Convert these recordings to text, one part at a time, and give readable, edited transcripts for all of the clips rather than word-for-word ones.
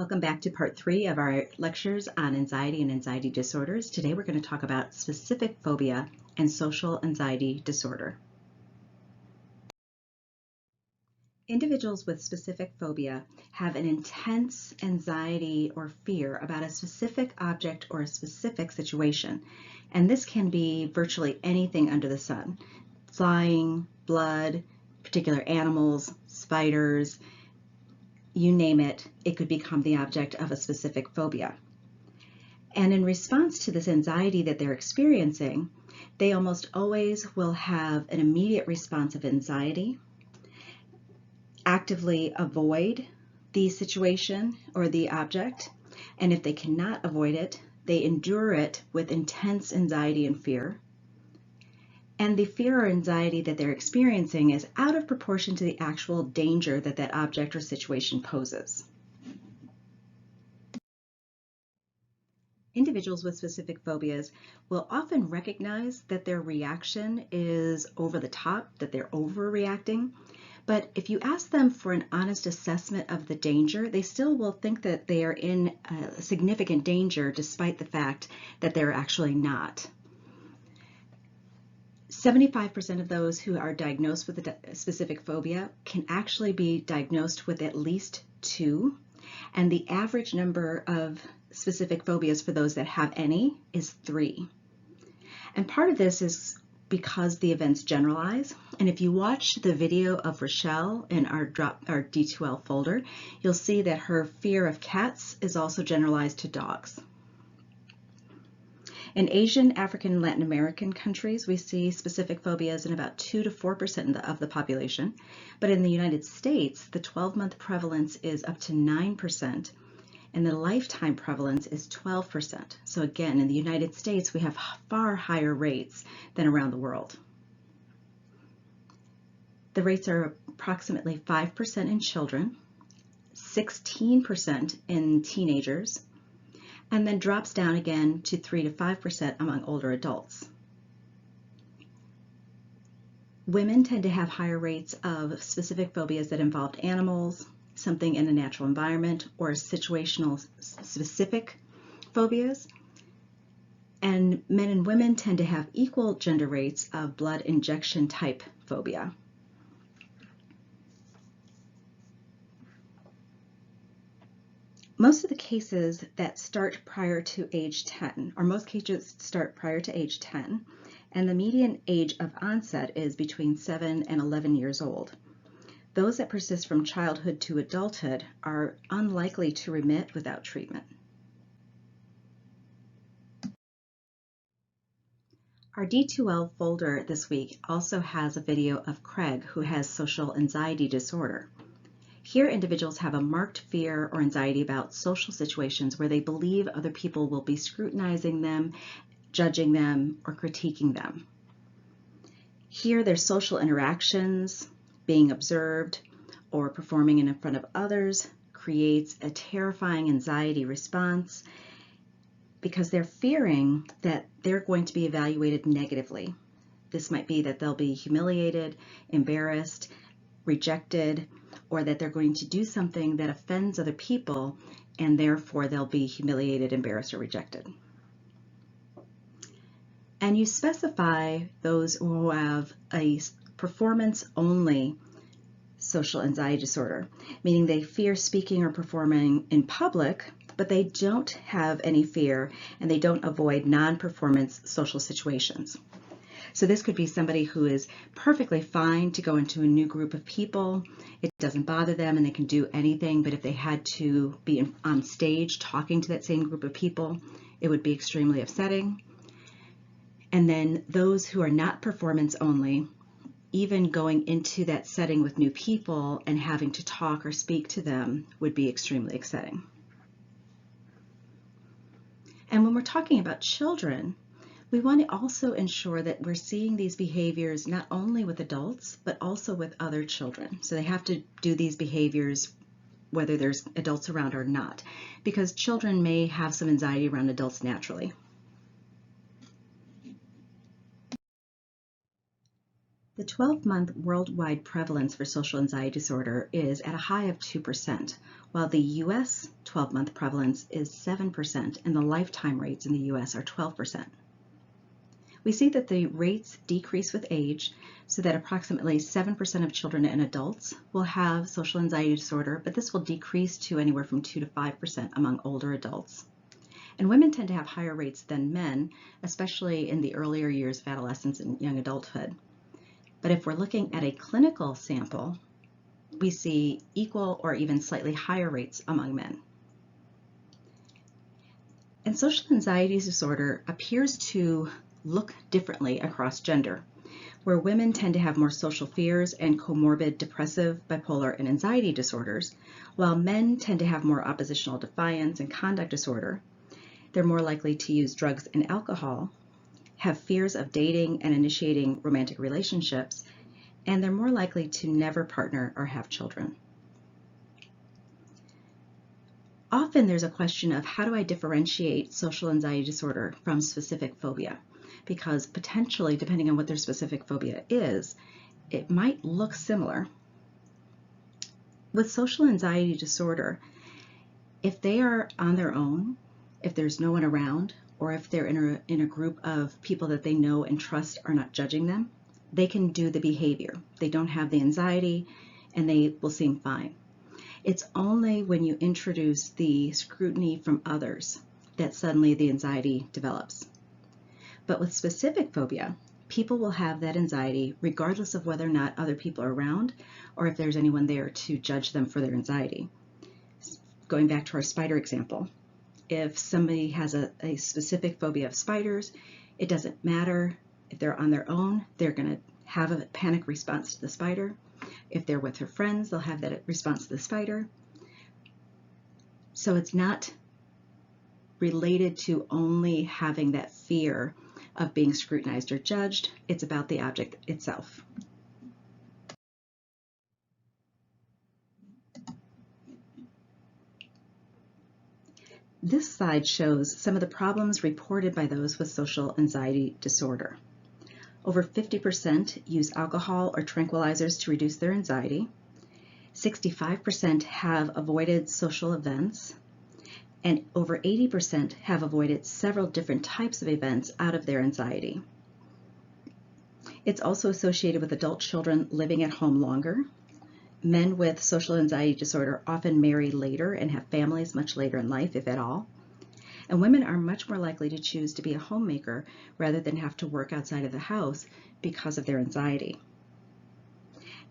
Welcome back to part 3 of our lectures on anxiety and anxiety disorders. Today we're going to talk about specific phobia and social anxiety disorder. Individuals with specific phobia have an intense anxiety or fear about a specific object or a specific situation, and this can be virtually anything under the sun. Flying, blood, particular animals, spiders, you name it, it could become the object of a specific phobia. And in response to this anxiety that they're experiencing, they almost always will have an immediate response of anxiety, actively avoid the situation or the object, and if they cannot avoid it, they endure it with intense anxiety and fear. And the fear or anxiety that they're experiencing is out of proportion to the actual danger that that object or situation poses. Individuals with specific phobias will often recognize that their reaction is over the top, that they're overreacting. But if you ask them for an honest assessment of the danger, they still will think that they are in significant danger despite the fact that they're actually not. 75% of those who are diagnosed with a specific phobia can actually be diagnosed with at least 2, and the average number of specific phobias for those that have any is 3. And part of this is because the events generalize, and if you watch the video of Rochelle in our D2L folder, you'll see that her fear of cats is also generalized to dogs. In Asian, African, and Latin American countries, we see specific phobias in about 2 to 4% of the population. But in the United States, the 12-month prevalence is up to 9%, and the lifetime prevalence is 12%. So again, in the United States, we have far higher rates than around the world. The rates are approximately 5% in children, 16% in teenagers, and then drops down again to 3 to 5% among older adults. Women tend to have higher rates of specific phobias that involve animals, something in a natural environment, or situational specific phobias. And men and women tend to have equal gender rates of blood injection type phobia. Most of the cases that start prior to age 10, or most cases start prior to age 10, and the median age of onset is between 7 and 11 years old. Those that persist from childhood to adulthood are unlikely to remit without treatment. Our D2L folder this week also has a video of Craig, who has social anxiety disorder. Here, individuals have a marked fear or anxiety about social situations where they believe other people will be scrutinizing them, judging them, or critiquing them. Here, their social interactions, being observed, or performing in front of others creates a terrifying anxiety response because they're fearing that they're going to be evaluated negatively. This might be that they'll be humiliated, embarrassed, rejected, or that they're going to do something that offends other people, and therefore they'll be humiliated, embarrassed, or rejected. And you specify those who have a performance-only social anxiety disorder, meaning they fear speaking or performing in public, but they don't have any fear and they don't avoid non-performance social situations. So this could be somebody who is perfectly fine to go into a new group of people. It doesn't bother them and they can do anything, but if they had to be on stage talking to that same group of people, it would be extremely upsetting. And then those who are not performance only, even going into that setting with new people and having to talk or speak to them would be extremely upsetting. And when we're talking about children, we want to also ensure that we're seeing these behaviors not only with adults, but also with other children. So they have to do these behaviors whether there's adults around or not, because children may have some anxiety around adults naturally. The 12-month worldwide prevalence for social anxiety disorder is at a high of 2%, while the U.S. 12-month prevalence is 7%, and the lifetime rates in the U.S. are 12%. We see that the rates decrease with age, so that approximately 7% of children and adults will have social anxiety disorder, but this will decrease to anywhere from 2 to 5% among older adults. And women tend to have higher rates than men, especially in the earlier years of adolescence and young adulthood. But if we're looking at a clinical sample, we see equal or even slightly higher rates among men. And social anxiety disorder appears to look differently across gender, where women tend to have more social fears and comorbid depressive, bipolar, and anxiety disorders, while men tend to have more oppositional defiance and conduct disorder. They're more likely to use drugs and alcohol, have fears of dating and initiating romantic relationships, and they're more likely to never partner or have children. Often there's a question of how do I differentiate social anxiety disorder from specific phobia? Because potentially, depending on what their specific phobia is, it might look similar. With social anxiety disorder, if they are on their own, if there's no one around, or if they're in a group of people that they know and trust are not judging them, they can do the behavior. They don't have the anxiety and they will seem fine. It's only when you introduce the scrutiny from others that suddenly the anxiety develops. But with specific phobia, people will have that anxiety regardless of whether or not other people are around or if there's anyone there to judge them for their anxiety. Going back to our spider example, if somebody has a specific phobia of spiders, it doesn't matter if they're on their own, they're going to have a panic response to the spider. If they're with their friends, they'll have that response to the spider. So it's not related to only having that fear of being scrutinized or judged. It's about the object itself. This slide shows some of the problems reported by those with social anxiety disorder. Over 50% use alcohol or tranquilizers to reduce their anxiety. 65% have avoided social events. And over 80% have avoided several different types of events out of their anxiety. It's also associated with adult children living at home longer. Men with social anxiety disorder often marry later and have families much later in life, if at all. And women are much more likely to choose to be a homemaker rather than have to work outside of the house because of their anxiety.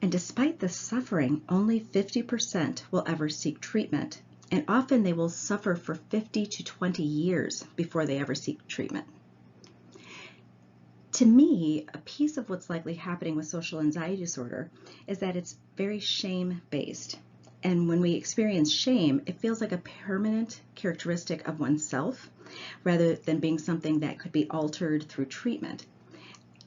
And despite the suffering, only 50% will ever seek treatment. And often they will suffer for 50 to 20 years before they ever seek treatment. To me, a piece of what's likely happening with social anxiety disorder is that it's very shame-based. And when we experience shame, it feels like a permanent characteristic of oneself rather than being something that could be altered through treatment.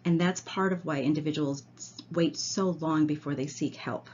And that's part of why individuals wait so long before they seek help.